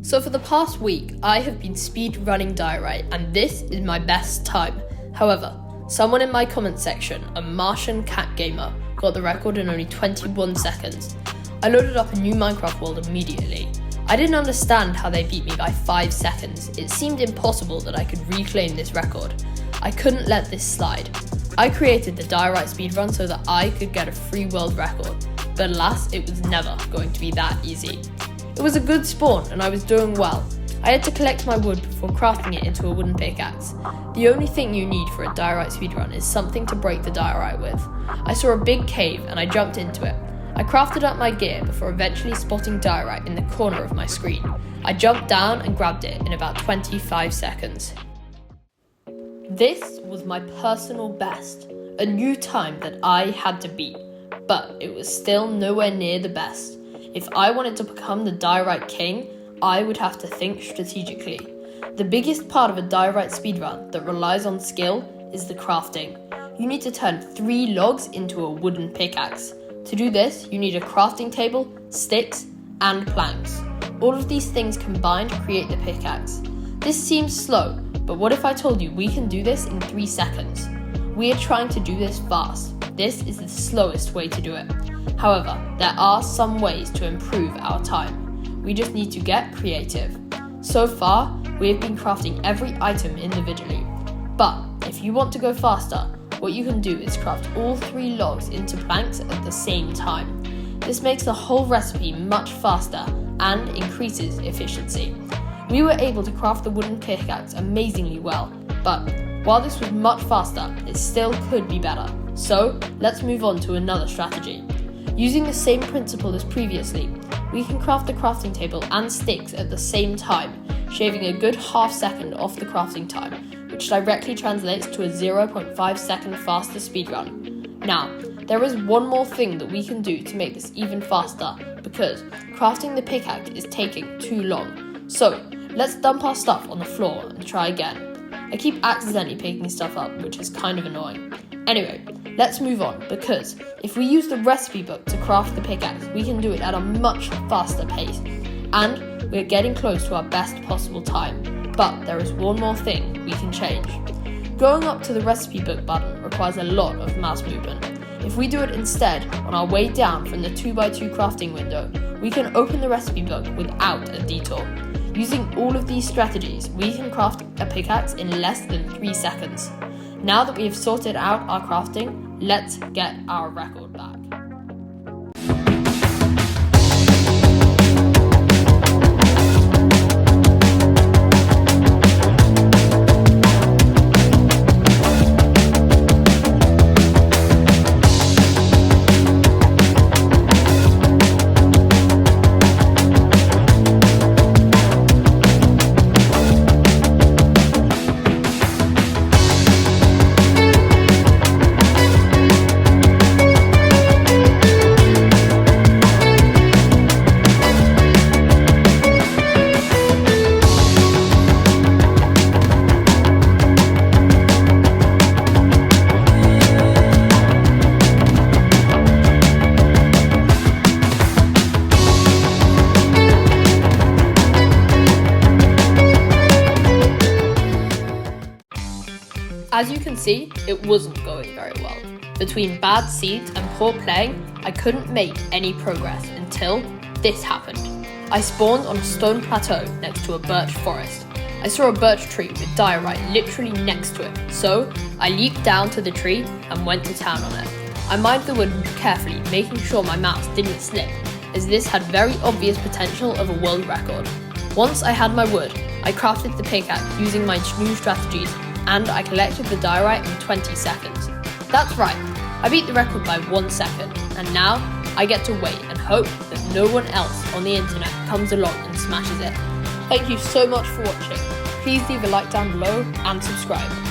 So for the past week, I have been speedrunning DIORITE, and this is my best time. However, someone in my comment section, a Martian cat gamer, got the record in only 21 seconds. I loaded up a new Minecraft world immediately. I didn't understand how they beat me by 5 seconds. It seemed impossible that I could reclaim this record. I couldn't let this slide. I created the DIORITE speedrun so that I could get a free world record, but alas, it was never going to be that easy. It was a good spawn and I was doing well. I had to collect my wood before crafting it into a wooden pickaxe. The only thing you need for a DIORITE speedrun is something to break the diorite with. I saw a big cave and I jumped into it. I crafted up my gear before eventually spotting diorite in the corner of my screen. I jumped down and grabbed it in about 25 seconds. This was my personal best, a new time that I had to beat, but it was still nowhere near the best. If I wanted to become the diorite king, I would have to think strategically. The biggest part of a diorite speedrun that relies on skill is the crafting. You need to turn 3 logs into a wooden pickaxe. To do this, you need a crafting table, sticks, and planks. All of these things combined create the pickaxe. This seems slow, but what if I told you we can do this in 3 seconds? We are trying to do this fast. This is the slowest way to do it. However, there are some ways to improve our time. We just need to get creative. So far, we have been crafting every item individually. But if you want to go faster, what you can do is craft all 3 logs into planks at the same time. This makes the whole recipe much faster and increases efficiency. We were able to craft the wooden pickaxe amazingly well, but while this was much faster, it still could be better. So let's move on to another strategy. Using the same principle as previously, we can craft the crafting table and sticks at the same time, shaving a good half second off the crafting time, which directly translates to a 0.5 second faster speedrun. Now, there is one more thing that we can do to make this even faster, because crafting the pickaxe is taking too long. So, let's dump our stuff on the floor and try again. I keep accidentally picking stuff up, which is kind of annoying. Anyway, let's move on, because if we use the recipe book to craft the pickaxe, we can do it at a much faster pace, and we're getting close to our best possible time. But there is one more thing we can change. Going up to the recipe book button requires a lot of mouse movement. If we do it instead on our way down from the 2x2 crafting window, we can open the recipe book without a detour. Using all of these strategies, we can craft a pickaxe in less than 3 seconds. Now that we have sorted out our crafting, let's get our record back. As you can see, it wasn't going very well. Between bad seeds and poor playing, I couldn't make any progress until this happened. I spawned on a stone plateau next to a birch forest. I saw a birch tree with diorite literally next to it, so I leaped down to the tree and went to town on it. I mined the wood carefully, making sure my mouse didn't slip, as this had very obvious potential of a world record. Once I had my wood, I crafted the pickaxe using my new strategies, and I collected the diorite in 20 seconds. That's right, I beat the record by 1 second, and now I get to wait and hope that no one else on the internet comes along and smashes it. Thank you so much for watching. Please leave a like down below and subscribe.